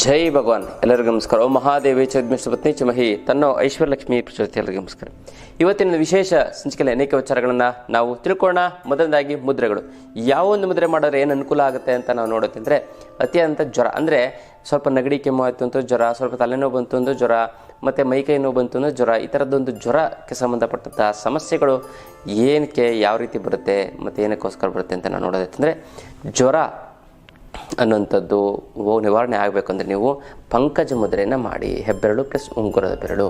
ಜೈ ಭಗವಾನ್. ಎಲ್ಲರಿಗೂ ನಮಸ್ಕಾರ. ಓಂ ಮಹಾದೇವಿ ಚದ್ಮಿಷ್ಟ ಪತ್ನಿ ಚಮಹಿ ತನ್ನೋ ಐಶ್ವರ್ಯಲಕ್ಷ್ಮಿ ಪ್ರಚೋದತಿ. ಎಲ್ಲರಿಗೂ ನಮಸ್ಕಾರ. ಇವತ್ತಿನ ವಿಶೇಷ ಸಂಚಿಕೆಯಲ್ಲಿ ಅನೇಕ ವಿಚಾರಗಳನ್ನು ನಾವು ತಿಳ್ಕೊಳ್ಳೋಣ. ಮೊದಲನೇದಾಗಿ ಮುದ್ರೆಗಳು. ಯಾವ ಒಂದು ಮುದ್ರೆ ಮಾಡಿದ್ರೆ ಏನು ಅನುಕೂಲ ಆಗುತ್ತೆ ಅಂತ ನಾವು ನೋಡೋದಂದರೆ, ಅತಿಯಾದಂಥ ಜ್ವರ ಅಂದರೆ ಸ್ವಲ್ಪ ನೆಗಡಿ ಕೆಮ್ಮು ಆಯಿತು ಅಂತ ಜ್ವರ, ಸ್ವಲ್ಪ ತಲೆನೋವು ಬಂತು ಅಂತ ಜ್ವರ, ಮತ್ತು ಮೈಕೈ ನೋವು ಬಂತು ಅಂದರೆ ಜ್ವರ, ಈ ಥರದ್ದೊಂದು ಜ್ವರಕ್ಕೆ ಸಂಬಂಧಪಟ್ಟಂಥ ಸಮಸ್ಯೆಗಳು ಏನಕ್ಕೆ ಯಾವ ರೀತಿ ಬರುತ್ತೆ ಮತ್ತು ಏನಕ್ಕೋಸ್ಕರ ಬರುತ್ತೆ ಅಂತ ನಾವು ನೋಡೋದಂದರೆ, ಜ್ವರ ಅನ್ನೋಂಥದ್ದು ನಿವಾರಣೆ ಆಗಬೇಕು ಅಂದರೆ ನೀವು ಪಂಕಜ ಮುದ್ರೆಯನ್ನು ಮಾಡಿ. ಹೆಬ್ಬೆರಳು ಪ್ಲಸ್ ಉಂಗುರದ ಬೆರಳು,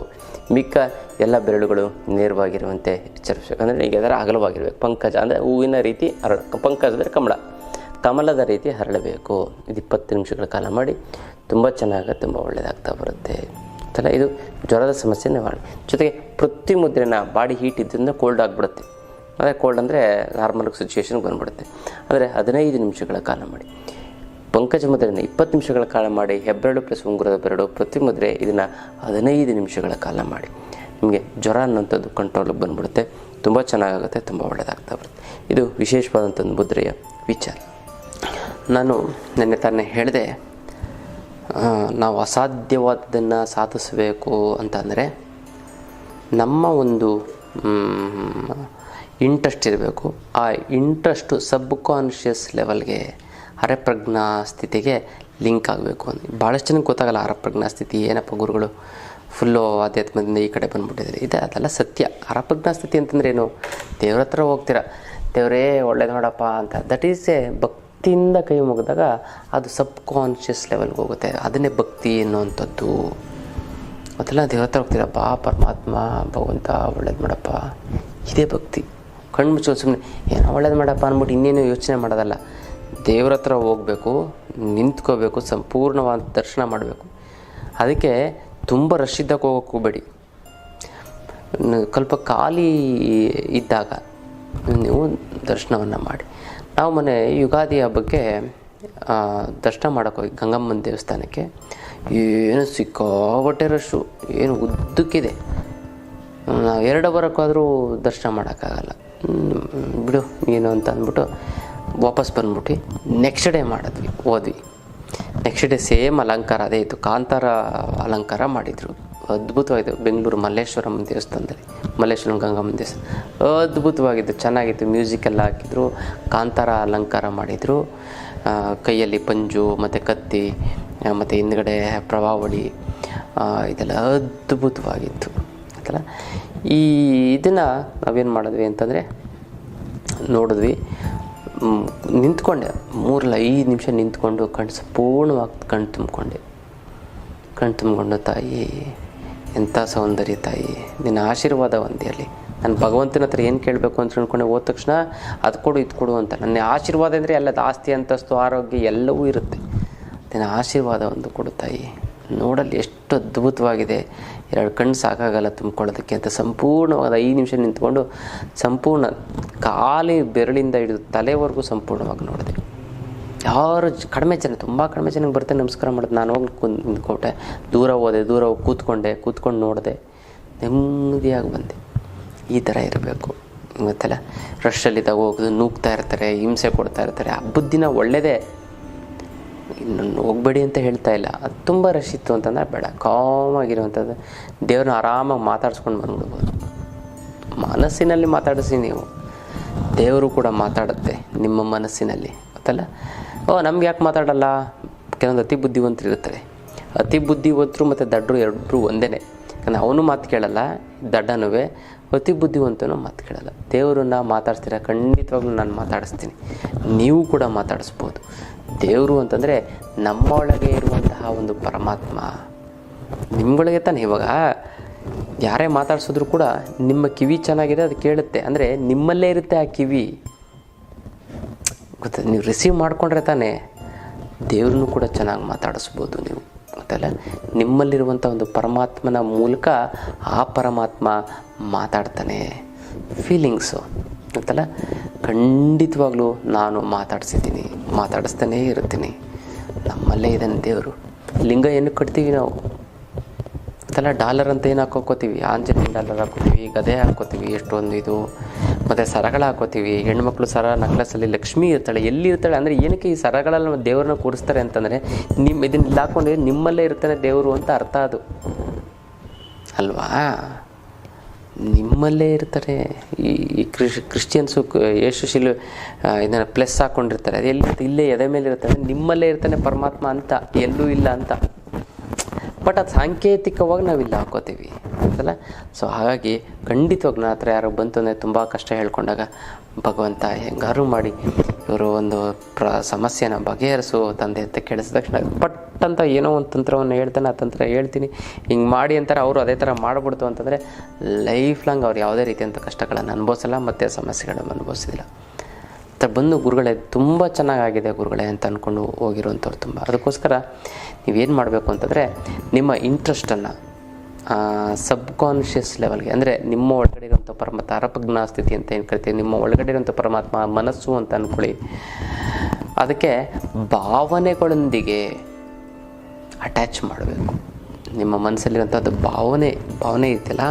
ಮಿಕ್ಕ ಎಲ್ಲ ಬೆರಳುಗಳು ನೇರವಾಗಿರುವಂತೆ ಎಚ್ಚರಿಸಬೇಕು. ಅಂದರೆ ಈಗ ಅದರ ಅಗಲವಾಗಿರಬೇಕು. ಪಂಕಜ ಅಂದರೆ ಹೂವಿನ ರೀತಿ ಪಂಕಜ ಅಂದರೆ ಕಮಲದ ರೀತಿ ಹರಳಬೇಕು. ಇದು 20 ನಿಮಿಷಗಳ ಕಾಲ ಮಾಡಿ. ತುಂಬ ಚೆನ್ನಾಗಿ ತುಂಬ ಒಳ್ಳೆಯದಾಗ್ತಾ ಬರುತ್ತೆ ಅಂತಲ್ಲ. ಇದು ಜ್ವರದ ಸಮಸ್ಯೆ ನಿವಾರಣೆ. ಜೊತೆಗೆ ಪೃಥ್ವಿ ಮುದ್ರೆನ ಬಾಡಿ ಹೀಟ್ ಇದ್ದರಿಂದ ಕೋಲ್ಡ್ ಆಗಿಬಿಡುತ್ತೆ. ಅದೇ ಕೋಲ್ಡ್ ಅಂದರೆ ನಾರ್ಮಲ್ ಸಿಚುವೇಶನ್ಗೆ ಬಂದುಬಿಡುತ್ತೆ. ಅಂದರೆ 15 ನಿಮಿಷಗಳ ಕಾಲ ಮಾಡಿ. ಪಂಕಜ ಮುದ್ರೆಯನ್ನು 20 ನಿಮಿಷಗಳ ಕಾಲ ಮಾಡಿ. ಹೆಬ್ಬೆರಳು ಪ್ಲಸ್ ಉಂಗುರದ ಬೆರಳು ಪೃಥ್ವಿ ಮುದ್ರೆ ಇದನ್ನು 15 ನಿಮಿಷಗಳ ಕಾಲ ಮಾಡಿ. ನಿಮಗೆ ಜ್ವರ ಅನ್ನೋಂಥದ್ದು ಕಂಟ್ರೋಲಿಗೆ ಬಂದುಬಿಡುತ್ತೆ. ತುಂಬ ಚೆನ್ನಾಗಾಗುತ್ತೆ, ತುಂಬ ಒಳ್ಳೆಯದಾಗ್ತಾ ಬರುತ್ತೆ. ಇದು ವಿಶೇಷವಾದಂಥ ಮುದ್ರೆಯ ವಿಚಾರ. ನಾನು ನಿನ್ನೆ ತಾನೇ ಹೇಳಿದೆ, ನಾವು ಅಸಾಧ್ಯವಾದದ್ದನ್ನು ಸಾಧಿಸಬೇಕು ಅಂತಂದರೆ ನಮ್ಮ ಒಂದು ಇಂಟ್ರೆಸ್ಟ್ ಇರಬೇಕು. ಆ ಇಂಟ್ರೆಸ್ಟು ಸಬ್ ಕಾನ್ಷಿಯಸ್ ಲೆವೆಲ್ಗೆ, ಅರೆಪ್ರಜ್ಞಾ ಸ್ಥಿತಿಗೆ ಲಿಂಕ್ ಆಗಬೇಕು. ಭಾಳಷ್ಟು ಜನಕ್ಕೆ ಗೊತ್ತಾಗಲ್ಲ ಅರೆಪ್ರಜ್ಞಾ ಸ್ಥಿತಿ ಏನಪ್ಪ, ಗುರುಗಳು ಫುಲ್ಲು ಆಧ್ಯಾತ್ಮದಿಂದ ಈ ಕಡೆ ಬಂದುಬಿಟ್ಟಿದ್ದಾರೆ. ಅದೆಲ್ಲ ಸತ್ಯ. ಅರೆಪ್ರಜ್ಞಾ ಸ್ಥಿತಿ ಅಂತಂದ್ರೆ ಏನು? ದೇವ್ರ ಹತ್ರ ಹೋಗ್ತೀರ, ದೇವರೇ ಒಳ್ಳೇದು ಮಾಡಪ್ಪ ಅಂತ, ದಟ್ ಈಸ್ ಎ ಭಕ್ತಿಯಿಂದ ಕೈ ಮುಗಿದಾಗ ಅದು ಸಬ್ ಕಾನ್ಷಿಯಸ್ ಲೆವೆಲ್ಗೆ ಹೋಗುತ್ತೆ. ಅದನ್ನೇ ಭಕ್ತಿ ಅನ್ನುವಂಥದ್ದು. ಅದೆಲ್ಲ ದೇವ್ರ ಹತ್ರ ಹೋಗ್ತೀರಪ್ಪ, ಪರಮಾತ್ಮ ಭಗವಂತ ಒಳ್ಳೇದು ಮಾಡಪ್ಪ, ಇದೇ ಭಕ್ತಿ. ಕಣ್ಣು ಮುಚ್ಕೊಂಡು ಸುಮ್ಮನೆ ಏನೋ ಒಳ್ಳೇದು ಮಾಡಪ್ಪ ಅಂದ್ಬಿಟ್ಟು ಇನ್ನೇನು ಯೋಚನೆ ಮಾಡೋದಲ್ಲ. ದೇವ್ರ ಹತ್ರ ಹೋಗಬೇಕು, ನಿಂತ್ಕೋಬೇಕು, ಸಂಪೂರ್ಣವಾದ ದರ್ಶನ ಮಾಡಬೇಕು. ಅದಕ್ಕೆ ತುಂಬ ರಶ್ ಇದ್ದಾಗ ಹೋಗೋಕ್ಕೆ ಹೋಗಬೇಡಿ. ಸ್ವಲ್ಪ ಖಾಲಿ ಇದ್ದಾಗ ನೀವು ದರ್ಶನವನ್ನು ಮಾಡಿ. ನಾವು ಮೊನ್ನೆ ಯುಗಾದಿ ಹಬ್ಬಕ್ಕೆ ದರ್ಶನ ಮಾಡೋಕ್ಕೆ ಹೋಗಿ ಗಂಗಮ್ಮನ ದೇವಸ್ಥಾನಕ್ಕೆ. ಏನು ಸಿಕ್ಕಾಪಟ್ಟೆ ರಶ್ಶು, ಏನು ಉದ್ದಕ್ಕಿದೆ. ನಾವು 2 ಬರೋಕ್ಕಾದರೂ ದರ್ಶನ ಮಾಡೋಕ್ಕಾಗಲ್ಲ. ಬಿಡು ಏನು ಅಂತ ಅಂದ್ಬಿಟ್ಟು ವಾಪಸ್ ಬಂದ್ಬಿಟ್ಟು ನೆಕ್ಸ್ಟ್ ಡೇ ಹೋದ್ವಿ. ನೆಕ್ಸ್ಟ್ ಡೇ ಸೇಮ್ ಅಲಂಕಾರ ಅದೇ ಇತ್ತು. ಕಾಂತಾರ ಅಲಂಕಾರ ಮಾಡಿದರು. ಅದ್ಭುತವಾಯಿತು. ಬೆಂಗಳೂರು ಮಲ್ಲೇಶ್ವರಂ ದೇವಸ್ಥಾನದಲ್ಲಿ, ಮಲ್ಲೇಶ್ವರಂ ಗಂಗಮ್ಮನ ದೇವಸ್ಥಾನ ಅದ್ಭುತವಾಗಿತ್ತು, ಚೆನ್ನಾಗಿತ್ತು. ಮ್ಯೂಸಿಕ್ ಎಲ್ಲ ಹಾಕಿದ್ರು, ಕಾಂತಾರ ಅಲಂಕಾರ ಮಾಡಿದರು. ಕೈಯಲ್ಲಿ ಪಂಜು ಮತ್ತು ಕತ್ತಿ ಮತ್ತು ಹಿಂದ್ಗಡೆ ಪ್ರಭಾವಳಿ, ಇದೆಲ್ಲ ಅದ್ಭುತವಾಗಿತ್ತು ಆಯ್ತಲ್ಲ. ಇದನ್ನು ನಾವೇನು ಮಾಡಿದ್ವಿ ಅಂತಂದರೆ ನೋಡಿದ್ವಿ. ನಿಂತ್ಕೊಂಡೆ 3-5 ನಿಮಿಷ ನಿಂತ್ಕೊಂಡು ಸಂಪೂರ್ಣವಾಗಿ ಕಣ್ಣು ತುಂಬಿಕೊಂಡು, ತಾಯಿ ಎಂಥ ಸೌಂದರ್ಯ ತಾಯಿ, ನಿನ್ನ ಆಶೀರ್ವಾದ ಒಂದೇ ಅಲ್ಲಿ. ನಾನು ಭಗವಂತನ ಹತ್ರ ಏನು ಕೇಳಬೇಕು ಅಂತ ಅಂದ್ಕೊಂಡೆ, ಹೋದ ತಕ್ಷಣ ಅದು ಕೊಡು ಇದು ಕೊಡು ಅಂತ. ನನ್ನ ಆಶೀರ್ವಾದ ಅಂದರೆ ಎಲ್ಲದು ಆಸ್ತಿ ಅಂತಸ್ತು ಆರೋಗ್ಯ ಎಲ್ಲವೂ ಇರುತ್ತೆ. ನಿನ್ನ ಆಶೀರ್ವಾದ ಒಂದು ಕೊಡು ತಾಯಿ. ನೋಡಲ್ಲಿ ಎಷ್ಟು ಅದ್ಭುತವಾಗಿದೆ. 2 ಕಣ್ಣು ಸಾಕಾಗಲ್ಲ ತುಂಬ್ಕೊಳ್ಳೋದಕ್ಕೆ ಅಂತ ಸಂಪೂರ್ಣವಾದ 5 ನಿಮಿಷ ನಿಂತ್ಕೊಂಡು ಸಂಪೂರ್ಣ ಖಾಲಿ ಬೆರಳಿಂದ ಹಿಡಿದು ತಲೆವರೆಗೂ ಸಂಪೂರ್ಣವಾಗಿ ನೋಡಿದೆ. ಯಾರು ಕಡಿಮೆ ಜನ, ತುಂಬ ಕಡಿಮೆ ಜನಕ್ಕೆ ಬರ್ತಾರೆ ನಮಸ್ಕಾರ ಮಾಡೋದು. ನಾನು ಹೋಗಿ ನಿಂತ್ಕೊಟ್ಟೆ, ದೂರ ಹೋದೆ, ಹೋಗಿ ಕೂತ್ಕೊಂಡು ನೋಡಿದೆ, ನೆಮ್ಮದಿಯಾಗಿ ಬಂದೆ. ಈ ಥರ ಇರಬೇಕು ಗೊತ್ತಲ್ಲ. ರಶಲ್ಲಿದ್ದಾಗ ಹೋಗೋದು, ನೂಗ್ತಾ ಇರ್ತಾರೆ, ಹಿಂಸೆ ಕೊಡ್ತಾ ಇರ್ತಾರೆ. ಹಬ್ಬದ ದಿನ ಒಳ್ಳೆಯದೇ, ಇನ್ನು ಹೋಗಬೇಡಿ ಅಂತ ಹೇಳ್ತಾ ಇಲ್ಲ. ಅದು ತುಂಬ ರಶ್ ಇತ್ತು ಅಂತಂದರೆ ಬೇಡ. ಕಾಮಾಗಿರುವಂಥದ್ದು ದೇವ್ರನ್ನ ಆರಾಮಾಗಿ ಮಾತಾಡ್ಸ್ಕೊಂಡು ಬಂದ್ಬಿಡ್ಬೋದು. ಮನಸ್ಸಿನಲ್ಲಿ ಮಾತಾಡಿಸಿ ನೀವು, ದೇವರು ಕೂಡ ಮಾತಾಡುತ್ತೆ ನಿಮ್ಮ ಮನಸ್ಸಿನಲ್ಲಿ ಗೊತ್ತಲ್ಲ. ನಮ್ಗೆ ಯಾಕೆ ಮಾತಾಡಲ್ಲ? ಕೆಲವೊಂದು ಅತಿ ಬುದ್ಧಿವಂತರು ಇರ್ತಾರೆ. ಅತಿ ಬುದ್ಧಿವಂತರು ಮತ್ತು ದಡ್ಡರು ಎರಡರೂ ಒಂದೇ. ಯಾಕಂದರೆ ಅವನು ಮಾತು ಕೇಳಲ್ಲ, ದಡ್ಡನೂ. ಅತಿ ಬುದ್ಧಿವಂತನೂ ಮಾತು ಕೇಳಲ್ಲ. ದೇವರನ್ನ ಮಾತಾಡ್ತೀರ, ಖಂಡಿತವಾಗ್ಲೂ ನಾನು ಮಾತಾಡಿಸ್ತೀನಿ. ನೀವು ಕೂಡ ಮಾತಾಡಿಸ್ಬೋದು. ದೇವರು ಅಂತಂದರೆ ನಮ್ಮೊಳಗೆ ಇರುವಂತಹ ಒಂದು ಪರಮಾತ್ಮ. ನಿಮ್ಮೊಳಗೆ ತಾನೆ. ಇವಾಗ ಯಾರೇ ಮಾತಾಡ್ಸಿದ್ರು ಕೂಡ ನಿಮ್ಮ ಕಿವಿ ಚೆನ್ನಾಗಿದೆ, ಅದು ಕೇಳುತ್ತೆ. ಅಂದರೆ ನಿಮ್ಮಲ್ಲೇ ಇರುತ್ತೆ ಆ ಕಿವಿ ಗೊತ್ತ. ನೀವು ರಿಸೀವ್ ಮಾಡಿಕೊಂಡ್ರೆ ತಾನೇ ದೇವ್ರನ್ನೂ ಕೂಡ ಚೆನ್ನಾಗಿ ಮಾತಾಡಿಸ್ಬೋದು ನೀವು ಗೊತ್ತಲ್ಲ. ನಿಮ್ಮಲ್ಲಿರುವಂಥ ಒಂದು ಪರಮಾತ್ಮನ ಮೂಲಕ ಆ ಪರಮಾತ್ಮ ಮಾತಾಡ್ತಾನೆ. ಫೀಲಿಂಗ್ಸು ಗೊತ್ತಲ್ಲ. ಖಂಡಿತವಾಗ್ಲೂ ನಾನು ಮಾತಾಡಿಸ್ತಾನೇ ಇರ್ತೀನಿ. ನಮ್ಮಲ್ಲೇ ಇದ್ದಾನೆ ದೇವರು. ಲಿಂಗ ಏನಕ್ಕೆ ಕಟ್ತೀವಿ ನಾವು ಗೊತ್ತಲ್ಲ. ಡಾಲರ್ ಅಂತ ಏನು ಹಾಕೋತೀವಿ, ಆಂಜನೇಯ ಡಾಲರ್ ಹಾಕೋತೀವಿ, ಗದೆ ಹಾಕೋತೀವಿ, ಎಷ್ಟೊಂದು ಇದು ಮತ್ತು ಸರಗಳು ಹಾಕೋತೀವಿ. ಹೆಣ್ಮಕ್ಳು ಸರ ನಕ್ಲಸಲ್ಲಿ ಲಕ್ಷ್ಮಿ ಇರ್ತಾಳೆ. ಎಲ್ಲಿ ಇರ್ತಾಳೆ ಅಂದರೆ ಏನಕ್ಕೆ ಈ ಸರಗಳಲ್ಲಿ ದೇವ್ರನ್ನ ಕೂರಿಸ್ತಾರೆ ಅಂತಂದರೆ ಇದನ್ನ ಹಾಕ್ಕೊಂಡ್ರೆ ನಿಮ್ಮಲ್ಲೇ ಇರ್ತಾನೆ ದೇವರು ಅಂತ ಅರ್ಥ ಅದು ಅಲ್ವಾ. ನಿಮ್ಮಲ್ಲೇ ಇರ್ತಾರೆ. ಈ ಕ್ರಿಶ್ಚಿಯನ್ಸು ಯೇಸು ಇದನ್ನು ಪ್ಲಸ್ ಹಾಕ್ಕೊಂಡಿರ್ತಾರೆ. ಅದು ಇಲ್ಲೇ ಎದೆ ಮೇಲೆ ಇರ್ತಾನೆ, ನಿಮ್ಮಲ್ಲೇ ಇರ್ತಾನೆ ಪರಮಾತ್ಮ ಅಂತ, ಎಲ್ಲೂ ಇಲ್ಲ ಅಂತ. ಬಟ್ ಅದು ಸಾಂಕೇತಿಕವಾಗಿ ನಾವಿಲ್ಲ ಹಾಕೋತೀವಿ ಅಂತಲ್ಲ. ಸೊ ಹಾಗಾಗಿ ಖಂಡಿತವಾಗಿ ನನ್ನ ಹತ್ರ ಯಾರೋ ಬಂತು ಅಂದರೆ ತುಂಬ ಕಷ್ಟ ಹೇಳ್ಕೊಂಡಾಗ ಭಗವಂತ ಹೆಂಗಾರು ಮಾಡಿ ಇವರು ಒಂದು ಸಮಸ್ಯೆನ ಬಗೆಹರಿಸು ತಂದೆ ಅಂತ ಕೇಳಿಸಿದ ತಕ್ಷಣ ಪಟ್ಟಂತ ಏನೋ ಒಂದು ತಂತ್ರವನ್ನು ಹೇಳ್ತಾನೆ. ಆ ತಂತ್ರ ಹೇಳ್ತೀನಿ ಹಿಂಗೆ ಮಾಡಿ ಅಂತಾರೆ. ಅವರು ಅದೇ ಥರ ಮಾಡಿಬಿಡ್ತು ಅಂತಂದರೆ ಲೈಫ್ ಲಾಂಗ್ ಅವ್ರು ಯಾವುದೇ ರೀತಿಯಂಥ ಕಷ್ಟಗಳನ್ನು ಅನುಭವಿಸಲ್ಲ, ಮತ್ತು ಸಮಸ್ಯೆಗಳನ್ನು ಅನುಭವಿಸೋದಿಲ್ಲ. ಬಂದು ಗುರುಗಳೇ ತುಂಬ ಚೆನ್ನಾಗಾಗಿದೆ ಗುರುಗಳೇ ಅಂತ ಅಂದ್ಕೊಂಡು ಹೋಗಿರುವಂಥವ್ರು ತುಂಬ. ಅದಕ್ಕೋಸ್ಕರ ನೀವೇನು ಮಾಡಬೇಕು ಅಂತಂದರೆ ನಿಮ್ಮ ಇಂಟ್ರೆಸ್ಟನ್ನು ಸಬ್ಕಾನ್ಷಿಯಸ್ ಲೆವೆಲ್ಗೆ, ಅಂದರೆ ನಿಮ್ಮ ಒಳಗಡೆ ಇರುವಂಥ ಪರಮಾತ್ಮ ಅರಪಜ್ಞಾ ಸ್ಥಿತಿ ಅಂತ ಏನು ಕರಿತೀವಿ, ನಿಮ್ಮ ಒಳಗಡೆ ಇರುವಂಥ ಪರಮಾತ್ಮ ಮನಸ್ಸು ಅಂತ ಅಂದ್ಕೊಳ್ಳಿ. ಅದಕ್ಕೆ ಭಾವನೆಗಳೊಂದಿಗೆ ಅಟ್ಯಾಚ್ ಮಾಡಬೇಕು. ನಿಮ್ಮ ಮನಸ್ಸಲ್ಲಿರುವಂಥದ್ದು ಭಾವನೆ ಇದೆಯಲ್ಲ,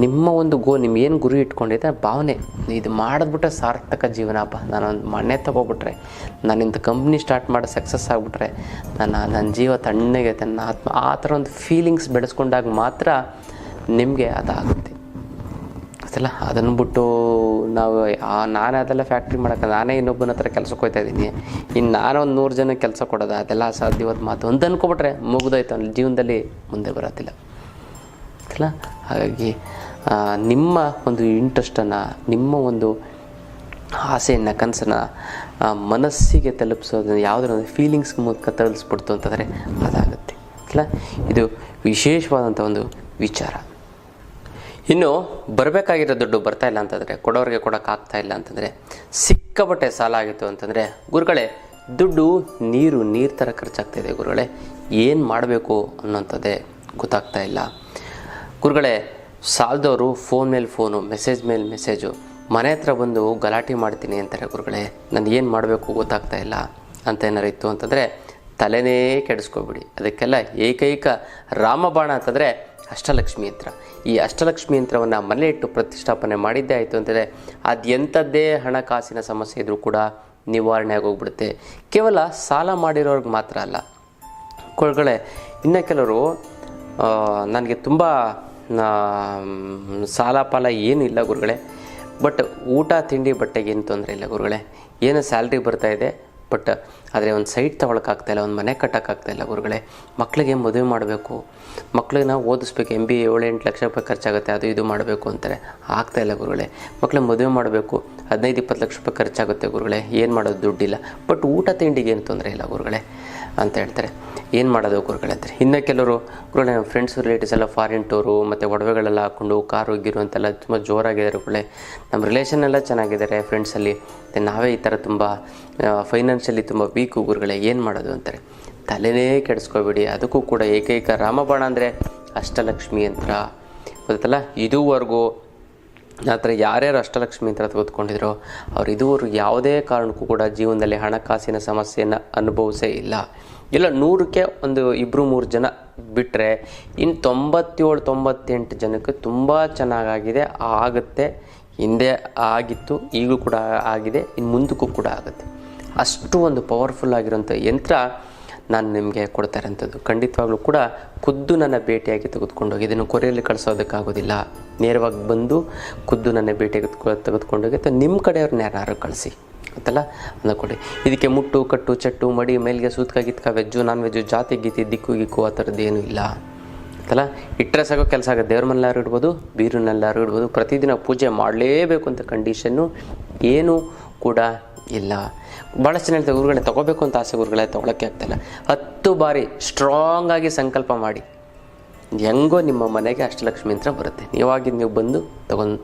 ನಿಮ್ಮ ಒಂದು ನಿಮ್ಗೇನು ಗುರಿ ಇಟ್ಕೊಂಡಿದ್ದೆ ಭಾವನೆ, ಇದು ಮಾಡಿದ್ಬಿಟ್ರೆ ಸಾರ್ಥಕ ಜೀವನಪ್ಪ, ನಾನೊಂದು ಮನೆ ತೊಗೊಬಿಟ್ರೆ, ನಾನಿಂಥ ಕಂಪ್ನಿ ಸ್ಟಾರ್ಟ್ ಮಾಡಿ ಸಕ್ಸಸ್ ಆಗಿಬಿಟ್ರೆ ನನ್ನ ಜೀವ ತಣ್ಣಗೆ ನನ್ನ ಆತ್ಮ, ಆ ಥರ ಒಂದು ಫೀಲಿಂಗ್ಸ್ ಬೆಳೆಸ್ಕೊಂಡಾಗ ಮಾತ್ರ ನಿಮಗೆ ಅದಾಗುತ್ತೆ ಅಷ್ಟಲ್ಲ. ಅದನ್ನು ಬಿಟ್ಟು ನಾವು ನಾನೇ ಅದೆಲ್ಲ ಫ್ಯಾಕ್ಟ್ರಿ ಮಾಡೋಕ್ಕೆ, ನಾನೇ ಇನ್ನೊಬ್ಬನ ಹತ್ರ ಕೆಲಸಕ್ಕೆ ಹೋಗ್ತಾ ಇದ್ದೀನಿ, ಇನ್ನು ನಾನು ಒಂದು 100 ಜನಕ್ಕೆ ಕೆಲಸ ಕೊಡೋದು, ಅದೆಲ್ಲ ಅಸಾಧ್ಯವಾದ ಮಾತು ಅಂತ ಅಂದ್ಕೊಬಿಟ್ರೆ ಮುಗಿದೋಯ್ತು, ಅಲ್ಲಿ ಜೀವನದಲ್ಲಿ ಮುಂದೆ ಬರೋದಿಲ್ಲ ಅಲ್ಲ. ಹಾಗಾಗಿ ನಿಮ್ಮ ಒಂದು ಇಂಟ್ರೆಸ್ಟನ್ನು, ನಿಮ್ಮ ಒಂದು ಆಸೆಯನ್ನು, ಕನಸನ್ನು ಮನಸ್ಸಿಗೆ ತಲುಪಿಸೋದನ್ನು ಯಾವುದರ ಒಂದು ಫೀಲಿಂಗ್ಸ್ ಮೂಲಕ ತಲುಪಿಸ್ಬಿಡ್ತು ಅಂತಂದರೆ ಅದಾಗುತ್ತೆ ಅಲ್ಲ. ಇದು ವಿಶೇಷವಾದಂಥ ಒಂದು ವಿಚಾರ. ಇನ್ನು ಬರಬೇಕಾಗಿರೋ ದುಡ್ಡು ಬರ್ತಾಯಿಲ್ಲ ಅಂತಂದರೆ, ಕೊಡೋರಿಗೆ ಕೊಡೋಕ್ಕಾಗ್ತಾಯಿಲ್ಲ ಅಂತಂದರೆ, ಸಿಕ್ಕಾಪಟ್ಟೆ ಸಾಲ ಆಗಿತ್ತು ಅಂತಂದರೆ, ಗುರುಗಳೇ ದುಡ್ಡು ನೀರು ಥರ ಖರ್ಚಾಗ್ತಾಯಿದೆ ಗುರುಗಳೇ, ಏನು ಮಾಡಬೇಕು ಅನ್ನೋಂಥದ್ದೇ ಗೊತ್ತಾಗ್ತಾ ಇಲ್ಲ ಗುರುಗಳೇ. ಸಾಲದವರು ಫೋನ್ ಮೇಲೆ ಫೋನು, ಮೆಸೇಜ್ ಮೇಲೆ ಮೆಸೇಜು, ಮನೆ ಹತ್ರ ಬಂದು ಗಲಾಟೆ ಮಾಡ್ತೀನಿ ಅಂತಾರೆ ಗುರುಗಳೇ, ನಾನು ಏನು ಮಾಡಬೇಕು ಗೊತ್ತಾಗ್ತಾ ಇಲ್ಲ ಅಂತ ಏನಾರು ಇತ್ತು ಅಂತಂದರೆ ತಲೆನೇ ಕೆಡಿಸ್ಕೊಬಿಡಿ. ಅದಕ್ಕೆಲ್ಲ ಏಕೈಕ ರಾಮಬಾಣ ಅಂತಂದರೆ ಅಷ್ಟಲಕ್ಷ್ಮಿ ಯಂತ್ರ. ಈ ಅಷ್ಟಲಕ್ಷ್ಮಿ ಯಂತ್ರವನ್ನು ಮನೆ ಇಟ್ಟು ಪ್ರತಿಷ್ಠಾಪನೆ ಮಾಡಿದ್ದೇ ಆಯಿತು ಅಂತಂದರೆ ಅದು ಎಂಥದ್ದೇ ಹಣಕಾಸಿನ ಸಮಸ್ಯೆ ಇದ್ದರೂ ಕೂಡ ನಿವಾರಣೆ ಆಗೋಗ್ಬಿಡುತ್ತೆ. ಕೇವಲ ಸಾಲ ಮಾಡಿರೋರ್ಗೆ ಮಾತ್ರ ಅಲ್ಲ ಗುರುಗಳೇ, ಇನ್ನು ಕೆಲವರು ನನಗೆ ತುಂಬ ಸಾಲ ಪಾಲ ಏನೂ ಇಲ್ಲ ಗುರುಗಳೇ, ಬಟ್ ಊಟ ತಿಂಡಿ ಬಟ್ಟೆಗೆ ಏನು ತೊಂದರೆ ಇಲ್ಲ ಗುರುಗಳೇ, ಏನು ಸ್ಯಾಲ್ರಿ ಬರ್ತಾಯಿದೆ, ಬಟ್ ಆದರೆ ಒಂದು ಸೈಟ್ ತೊಗೊಳಕ್ಕಾಗ್ತಾಯಿಲ್ಲ, ಒಂದು ಮನೆ ಕಟ್ಟೋಕ್ಕಾಗ್ತಾಯಿಲ್ಲ ಗುರುಗಳೇ, ಮಕ್ಕಳಿಗೆ ಮದುವೆ ಮಾಡಬೇಕು, ಮಕ್ಕಳನ್ನ ಓದಿಸ್ಬೇಕು, MBA 7-8 ಲಕ್ಷ ರೂಪಾಯಿ ಖರ್ಚಾಗುತ್ತೆ, ಅದು ಇದು ಮಾಡಬೇಕು ಅಂತಾರೆ, ಆಗ್ತಾಯಿಲ್ಲ ಗುರುಗಳೇ. ಮಕ್ಕಳಿಗೆ ಮದುವೆ ಮಾಡಬೇಕು, 15-20 ಲಕ್ಷ ರೂಪಾಯಿ ಖರ್ಚಾಗುತ್ತೆ ಗುರುಗಳೇ, ಏನು ಮಾಡೋದು, ದುಡ್ಡಿಲ್ಲ, ಬಟ್ ಊಟ ತಿಂಡಿಗೆ ಏನು ತೊಂದರೆ ಇಲ್ಲ ಗುರುಗಳೇ ಅಂತ ಹೇಳ್ತಾರೆ. ಏನು ಮಾಡೋದು ಗುರುಗಳೇ ಅಂತಾರೆ. ಇನ್ನು ಕೆಲವರು ಗುರುಗಳೇ ನಮ್ಮ ಫ್ರೆಂಡ್ಸ್ ರಿಲೇಟಿವ್ಸ್ ಎಲ್ಲ ಫಾರಿನ್ ಟೂರು ಮತ್ತು ಒಡವೆಗಳೆಲ್ಲ ಹಾಕ್ಕೊಂಡು ಕಾರು ಗಿರು ಅಂತೆಲ್ಲ ತುಂಬ ಜೋರಾಗಿದ್ದಾರೆ ಗುರುಗಳೇ, ನಮ್ಮ ರಿಲೇಷನ್ ಎಲ್ಲ ಚೆನ್ನಾಗಿದ್ದಾರೆ ಫ್ರೆಂಡ್ಸಲ್ಲಿ, ನಾವೇ ಈ ಥರ ತುಂಬ ಫೈನಾನ್ಷಿಯಲಿ ತುಂಬ ವೀಕು ಗುರುಗಳೇ, ಏನು ಮಾಡೋದು ಅಂತಾರೆ. ತಲೆನೇ ಕೆಡಿಸ್ಕೊಬೇಡಿ. ಅದಕ್ಕೂ ಕೂಡ ಏಕೈಕ ರಾಮಬಾಣ ಅಂದರೆ ಅಷ್ಟಲಕ್ಷ್ಮಿ ಯಂತ್ರ ಗೊತ್ತಲ್ಲ. ಇದುವರೆಗೂ ಆ ಥರ ಯಾರ್ಯಾರು ಅಷ್ಟಲಕ್ಷ್ಮಿ ಯಂತ್ರ ತೆಗೆದುಕೊಂಡಿದ್ರೋ ಅವ್ರು ಇದುವರೆಗೂ ಯಾವುದೇ ಕಾರಣಕ್ಕೂ ಕೂಡ ಜೀವನದಲ್ಲಿ ಹಣಕಾಸಿನ ಸಮಸ್ಯೆಯನ್ನು ಅನುಭವಿಸೇ ಇಲ್ಲ. 100ಕ್ಕೆ ಒಂದು 2-3 ಜನ ಬಿಟ್ಟರೆ ಇನ್ನು 97-98 ಜನಕ್ಕೆ ತುಂಬ ಚೆನ್ನಾಗಾಗಿದೆ, ಆಗುತ್ತೆ, ಹಿಂದೆ ಆಗಿತ್ತು, ಈಗಲೂ ಕೂಡ ಆಗಿದೆ, ಇನ್ನು ಮುಂದಕ್ಕೂ ಕೂಡ ಆಗುತ್ತೆ. ಅಷ್ಟು ಒಂದು ಪವರ್ಫುಲ್ ಆಗಿರೋಂಥ ಯಂತ್ರ ನಾನು ನಿಮಗೆ ಕೊಡ್ತಾ ಇರೋಂಥದ್ದು. ಖಂಡಿತವಾಗ್ಲೂ ಕೂಡ ಖುದ್ದು ನನ್ನ ಭೇಟಿಯಾಗಿ ತೆಗೆದುಕೊಂಡೋಗಿ, ಇದನ್ನು ಕೊರಿಯಲ್ಲಿ ಕಳಿಸೋದಕ್ಕಾಗೋದಿಲ್ಲ, ನೇರವಾಗಿ ಬಂದು ಖುದ್ದು ನನ್ನ ಭೇಟಿಯಾಗಿ ತೆಗೆದುಕೊಂಡೋಗಿ ಅಥವಾ ನಿಮ್ಮ ಕಡೆಯವ್ರನ್ನ ಯಾರು ಕಳಿಸಿ ಗೊತ್ತಲ್ಲ ಅದನ್ನು ಕೊಡಿ. ಇದಕ್ಕೆ ಮುಟ್ಟು ಕಟ್ಟು ಚಟ್ಟು ಮಡಿ ಮೇಲ್ಗೆ ಸೂತ್ಕ ಗಿತ್ಕ ವೆಜ್ಜು ನಾನ್ ವೆಜ್ಜು ಜಾತಿ ಗೀತಿ ದಿಕ್ಕು ಗಿಕ್ಕು ಆ ಥರದ್ದು ಏನೂ ಇಲ್ಲ ಗೊತ್ತಲ್ಲ. ಇಟ್ಟರೆ ಸಾಗೋ ಕೆಲಸ ಆಗುತ್ತೆ. ದೇವ್ರ ಮನೆಲ್ಲಾರು ಇಡ್ಬೋದು, ಬೀರನ್ನೆಲ್ಲಾರು ಇಡ್ಬೋದು, ಪ್ರತಿದಿನ ಪೂಜೆ ಮಾಡಲೇಬೇಕು ಅಂತ ಕಂಡೀಷನ್ನು ಏನೂ ಕೂಡ ಇಲ್ಲ. ಭಾಳಷ್ಟು ಜನ ಹೇಳ್ತಾರೆ ಗುರುಗಳೇ ತೊಗೋಬೇಕು ಅಂತ ಆಸೆ ಗುರುಗಳೇ, ತೊಗೊಳಕ್ಕೆ ಆಗ್ತಾಯಿಲ್ಲ. 10 ಬಾರಿ ಸ್ಟ್ರಾಂಗಾಗಿ ಸಂಕಲ್ಪ ಮಾಡಿ, ಹೆಂಗೋ ನಿಮ್ಮ ಮನೆಗೆ ಅಷ್ಟಲಕ್ಷ್ಮಿ ಯಂತ್ರ ಬರುತ್ತೆ, ನೀವಾಗಿದ್ದು ನೀವು ಬಂದು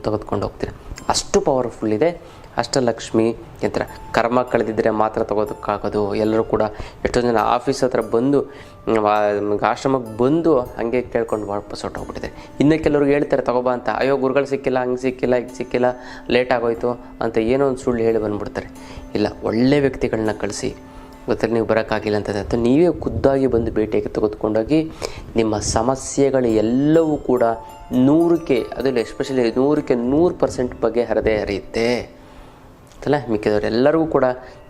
ತೆಗೆದುಕೊಂಡು ಹೋಗ್ತೀರ. ಅಷ್ಟು ಪವರ್ಫುಲ್ ಇದೆ ಅಷ್ಟಲಕ್ಷ್ಮಿ ಯಂತ್ರ. ಕರ್ಮ ಕಳೆದಿದ್ದರೆ ಮಾತ್ರ ತೊಗೋದಕ್ಕಾಗೋದು. ಎಲ್ಲರೂ ಕೂಡ ಎಷ್ಟೋ ಜನ ಆಫೀಸ್ ಹತ್ರ ಬಂದು ಆಶ್ರಮಕ್ಕೆ ಬಂದು ಹಾಗೆ ಕೇಳ್ಕೊಂಡು ವಾಪಸ್ ಹೊಟ್ಟೋಗ್ಬಿಟ್ಟಿದೆ. ಇನ್ನು ಕೆಲವ್ರಿಗೆ ಹೇಳ್ತಾರೆ ತಗೋಬಾ ಅಂತ, ಅಯ್ಯೋ ಗುರುಗಳು ಸಿಕ್ಕಿಲ್ಲ, ಹಂಗೆ ಸಿಕ್ಕಿಲ್ಲ, ಈಗ ಸಿಕ್ಕಿಲ್ಲ, ಲೇಟ್ ಆಗೋಯ್ತು ಅಂತ ಏನೋ ಒಂದು ಸುಳ್ಳು ಹೇಳಿ ಬಂದುಬಿಡ್ತಾರೆ. ಇಲ್ಲ, ಒಳ್ಳೆ ವ್ಯಕ್ತಿಗಳನ್ನ ಕಳಿಸಿ, ಗೊತ್ತಲ್ಲಿ ನೀವು ಬರೋಕ್ಕಾಗಿಲ್ಲ ಅಂತ ನೀವೇ ಖುದ್ದಾಗಿ ಬಂದು ಭೇಟಿಯಾಗಿ ತೆಗೆದುಕೊಂಡೋಗಿ ನಿಮ್ಮ ಸಮಸ್ಯೆಗಳು ಎಲ್ಲವೂ ಕೂಡ 100ಕ್ಕೆ ಅದರಲ್ಲಿ ಎಸ್ಪೆಷಲಿ 100% ಬಗೆಹರದೇ ಹರಿಯುತ್ತೆ ಅಲ್ಲ. ಮಿಕ್ಕಿದವರೆಲ್ಲರಿಗೂ ಕೂಡ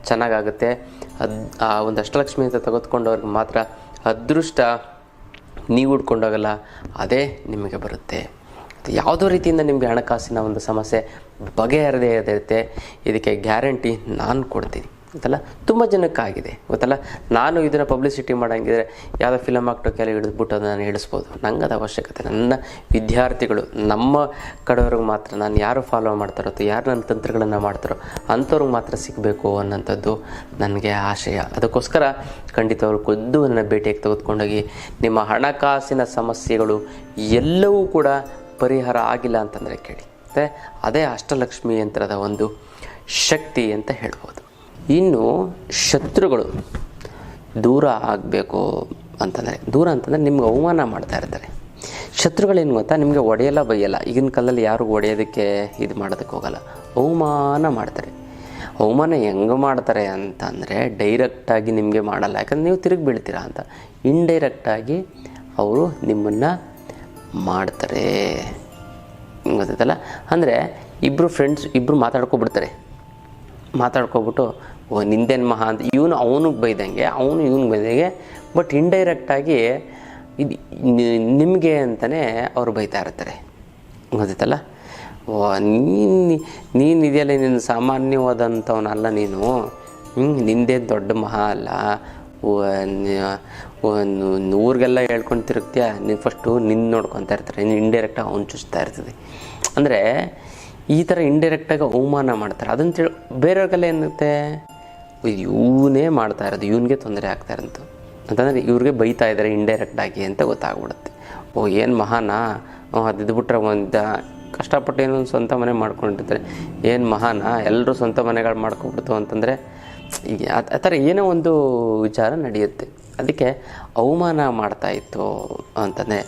ಚೆನ್ನಾಗಾಗುತ್ತೆ. ಆ ಒಂದು ಅಷ್ಟಲಕ್ಷ್ಮಿ ಅಂತ ತೆಗೆದುಕೊಂಡವ್ರಿಗೆ ಮಾತ್ರ ಅದೃಷ್ಟ ನೀವು ಹುಡ್ಕೊಂಡೋಗಲ್ಲ, ಅದೇ ನಿಮಗೆ ಬರುತ್ತೆ. ಯಾವುದೋ ರೀತಿಯಿಂದ ನಿಮಗೆ ಹಣಕಾಸಿನ ಒಂದು ಸಮಸ್ಯೆ ಬಗೆಹರದೇ ಇರುತ್ತೆ, ಇದಕ್ಕೆ ಗ್ಯಾರಂಟಿ ನಾನು ಕೊಡ್ತೀನಿ ಗೊತ್ತಲ್ಲ. ತುಂಬ ಜನಕ್ಕಾಗಿದೆ ಗೊತ್ತಲ್ಲ. ನಾನು ಇದನ್ನು ಪಬ್ಲಿಸಿಟಿ ಮಾಡೋಂಗಿದ್ರೆ ಯಾವುದೋ ಫಿಲಮ್ ಆಕ್ಟರ್ ಕೆಲ ಹಿಡಿದ್ಬಿಟ್ಟು ಅದನ್ನು ಹೇಳಿಸ್ಬೋದು. ನಂಗೆ ಅದು ಅವಶ್ಯಕತೆ. ನನ್ನ ವಿದ್ಯಾರ್ಥಿಗಳು ನಮ್ಮ ಕಡೆಯವ್ರಿಗೆ ಮಾತ್ರ, ನಾನು ಯಾರು ಫಾಲೋ ಮಾಡ್ತಾರೋ ಅಥವಾ ಯಾರು ನನ್ನ ತಂತ್ರಗಳನ್ನು ಮಾಡ್ತಾರೋ ಅಂಥವ್ರಿಗೆ ಮಾತ್ರ ಸಿಗಬೇಕು ಅನ್ನೋಂಥದ್ದು ನನಗೆ ಆಶಯ. ಅದಕ್ಕೋಸ್ಕರ ಖಂಡಿತ ಅವರು ಖುದ್ದು ನನ್ನ ಭೇಟಿಯಾಗಿ ತೆಗೆದುಕೊಂಡೋಗಿ ನಿಮ್ಮ ಹಣಕಾಸಿನ ಸಮಸ್ಯೆಗಳು ಎಲ್ಲವೂ ಕೂಡ ಪರಿಹಾರ ಆಗಿಲ್ಲ ಅಂತಂದರೆ ಕೇಳಿ. ಮತ್ತು ಅದೇ ಅಷ್ಟಲಕ್ಷ್ಮಿ ಯಂತ್ರದ ಒಂದು ಶಕ್ತಿ ಅಂತ ಹೇಳ್ಬೋದು. ಇನ್ನು ಶತ್ರುಗಳು ದೂರ ಆಗಬೇಕು ಅಂತಂದರೆ, ದೂರ ಅಂತಂದರೆ ನಿಮ್ಗೆ ಅವಮಾನ ಮಾಡ್ತಾ ಇರ್ತಾರೆ. ಶತ್ರುಗಳೇನು ಗೊತ್ತಾ, ನಿಮಗೆ ಒಡೆಯಲ್ಲ ಬೈಯಲ್ಲ. ಈಗಿನ ಕಾಲದಲ್ಲಿ ಯಾರು ಒಡೆಯೋದಕ್ಕೆ ಇದು ಮಾಡೋದಕ್ಕೆ ಹೋಗಲ್ಲ, ಅವಮಾನ ಮಾಡ್ತಾರೆ. ಅವಮಾನ ಹೆಂಗೆ ಮಾಡ್ತಾರೆ ಅಂತಂದರೆ ಡೈರೆಕ್ಟಾಗಿ ನಿಮಗೆ ಮಾಡಲ್ಲ, ಯಾಕಂದರೆ ನೀವು ತಿರುಗಿ ಬೀಳ್ತೀರಾ ಅಂತ. ಇಂಡೈರೆಕ್ಟಾಗಿ ಅವರು ನಿಮ್ಮನ್ನು ಮಾಡ್ತಾರೆ, ಗೊತ್ತೈತಲ್ಲ. ಅಂದರೆ ಇಬ್ಬರು ಮಾತಾಡ್ಕೊಬಿಟ್ಟು ಓ ನಿಂದೇನು ಮಹಾ ಅಂತ ಅವನಿಗೆ ಬೈದಂಗೆ, ಇವನಿಗೆ ಬೈದಂಗೆ, ಬಟ್ ಇಂಡೈರೆಕ್ಟಾಗಿ ಇದು ನಿಮಗೆ ಅಂತಲೇ ಅವರು ಬೈತಾ ಇರ್ತಾರೆ, ಗೊತ್ತೈತಲ್ಲ. ಓ ನೀನು ಇದೆಯಲ್ಲ, ನೀನು ಸಾಮಾನ್ಯವಾದಂಥವನಲ್ಲ, ನೀನು ನಿಂದೇ ದೊಡ್ಡ ಮಹಾ ಅಲ್ಲ, ಊರಿಗೆಲ್ಲ ಹೇಳ್ಕೊಂಡು ತಿರುಗ್ತೀಯ, ನೀನು ಫಸ್ಟು ನೋಡ್ಕೊತಾ ಇರ್ತಾರೆ, ನೀನು ಇಂಡೈರೆಕ್ಟಾಗಿ ಅವ್ನು ಚುಚ್ತಾ ಇರ್ತದೆ. ಅಂದರೆ ಈ ಥರ ಇಂಡೈರೆಕ್ಟಾಗಿ ಅವಮಾನ ಮಾಡ್ತಾರೆ. ಅದನ್ನು ಬೇರೆಯವ್ರಿಗೆಲ್ಲ ಏನಿರುತ್ತೆ, ಇವನೇ ಮಾಡ್ತಾ ಇರೋದು, ಇವನಿಗೆ ತೊಂದರೆ ಆಗ್ತಾ ಇರೋದು ಅಂತಂದರೆ ಇವ್ರಿಗೆ ಬೈತಾ ಇದ್ದಾರೆ ಇಂಡೈರೆಕ್ಟಾಗಿ ಅಂತ ಗೊತ್ತಾಗ್ಬಿಡುತ್ತೆ. ಓ ಏನು ಮಹಾನಾ, ಅದು ಬಿಟ್ರೆ ಒಂದು ಕಷ್ಟಪಟ್ಟು ಏನೋ ಸ್ವಂತ ಮನೆ ಮಾಡ್ಕೊಂಡಿರ್ತಾರೆ, ಏನು ಮಹಾನಾ, ಎಲ್ಲರೂ ಸ್ವಂತ ಮನೆಗಳು ಮಾಡ್ಕೊಬಿಡ್ತು ಅಂತಂದರೆ ಈಗ ಆ ಥರ ಏನೋ ಒಂದು ವಿಚಾರ ನಡೆಯುತ್ತೆ. ಅದಕ್ಕೆ ಅವಮಾನ ಮಾಡ್ತಾಯಿತ್ತು ಅಂತಂದರೆ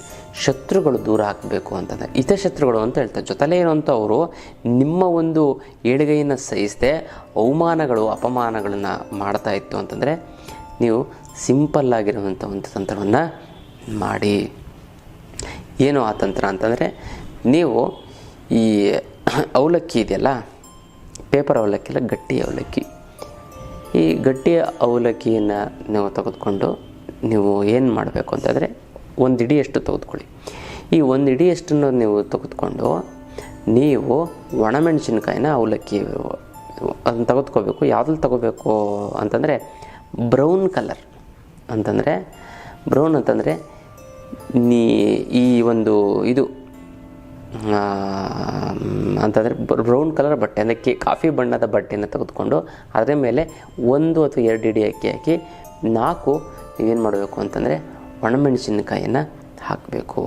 ಶತ್ರುಗಳು ದೂರ ಹಾಕಬೇಕು ಅಂತಂದರೆ ಹಿತಶತ್ರುಗಳು ಅಂತ ಹೇಳ್ತಾರೆ. ಜೊತೆಲೇ ಏನು ಅಂತ ಅವರು ನಿಮ್ಮ ಒಂದು ಏಳಿಗೆಯನ್ನು ಸಹಿಸದೆ ಅವಮಾನಗಳು ಅಪಮಾನಗಳನ್ನು ಮಾಡ್ತಾಯಿತ್ತು ಅಂತಂದರೆ ನೀವು ಸಿಂಪಲ್ಲಾಗಿರುವಂಥ ಒಂದು ತಂತ್ರವನ್ನು ಮಾಡಿ. ಏನು ಆ ತಂತ್ರ ಅಂತಂದರೆ, ನೀವು ಈ ಅವಲಕ್ಕಿ ಇದೆಯಲ್ಲ, ಪೇಪರ್ ಅವಲಕ್ಕಿ ಅಲ್ಲ, ಗಟ್ಟಿ ಅವಲಕ್ಕಿ. ಈ ಗಟ್ಟಿ ಅವಲಕ್ಕಿಯನ್ನು ನೀವು ತೆಗೆದುಕೊಂಡು ನೀವು ಏನು ಮಾಡಬೇಕು ಅಂತಂದರೆ, ಒಂದು ಹಿಡಿಯಷ್ಟು ತೆಗೆದುಕೊಳ್ಳಿ. ಈ ಒಂದು ಹಿಡಿಯಷ್ಟನ್ನು ನೀವು ತೆಗೆದುಕೊಂಡು ನೀವು ಒಣಮೆಣಸಿನ್ಕಾಯಿನ ಅವಲಕ್ಕಿ ಅದನ್ನು ತೆಗೆದುಕೋಬೇಕು. ಯಾವುದಲ್ಲಿ ತಗೋಬೇಕು ಅಂತಂದರೆ ಬ್ರೌನ್ ಕಲರ್ ಅಂತಂದರೆ, ಬ್ರೌನ್ ಅಂತಂದರೆ ಈ ಒಂದು ಇದು ಅಂತಂದರೆ ಬ್ರೌನ್ ಕಲರ್ ಬಟ್ಟೆ, ಅದಕ್ಕೆ ಕಾಫಿ ಬಣ್ಣದ ಬಟ್ಟೆಯನ್ನು ತೆಗೆದುಕೊಂಡು ಅದರ ಮೇಲೆ 1 ಅಥವಾ 2 ಹಿಡಿ ಅಕ್ಕಿ ಹಾಕಿ 4 ನೀವೇನು ಮಾಡಬೇಕು ಅಂತಂದರೆ ಒಣಮೆಣಸಿನಕಾಯಿಯನ್ನು ಹಾಕಬೇಕು.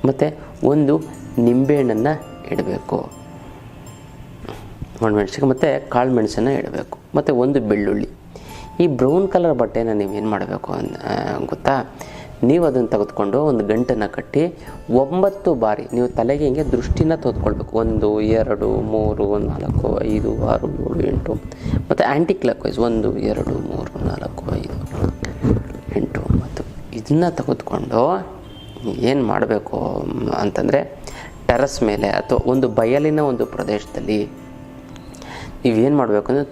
ಮತ್ತು 1 ನಿಂಬೆಹಣ್ಣನ್ನು ಇಡಬೇಕು, ಒಣಮೆಣಸಿನಕಾಯಿ ಮತ್ತು ಕಾಳು ಮೆಣಸನ್ನು ಇಡಬೇಕು, ಮತ್ತು 1 ಬೆಳ್ಳುಳ್ಳಿ. ಈ ಬ್ರೌನ್ ಕಲರ್ ಬಟ್ಟೆನ ನೀವೇನು ಮಾಡಬೇಕು ಗೊತ್ತಾ, ನೀವು ಅದನ್ನು ತೆಗೆದುಕೊಂಡು ಒಂದು ಗಂಟನ್ನು ಕಟ್ಟಿ 9 ಬಾರಿ ನೀವು ತಲೆಗೆ ಹಿಂಗೆ ದೃಷ್ಟಿನ ತೆಗೆದುಕೊಳ್ಬೇಕು. 1 2 3 4 5 6 7 8 ಮತ್ತು ಆ್ಯಂಟಿ ಕ್ಲಾಕ್ ವೈಸ್ 1 2 3 4 5 8 9 ಇದನ್ನು ತೆಗೆದುಕೊಂಡು ಏನು ಮಾಡಬೇಕು ಅಂತಂದರೆ, ಟೆರಸ್ ಮೇಲೆ ಅಥವಾ ಒಂದು ಬಯಲಿನ ಒಂದು ಪ್ರದೇಶದಲ್ಲಿ ನೀವೇನು ಮಾಡಬೇಕು ಅಂದರೆ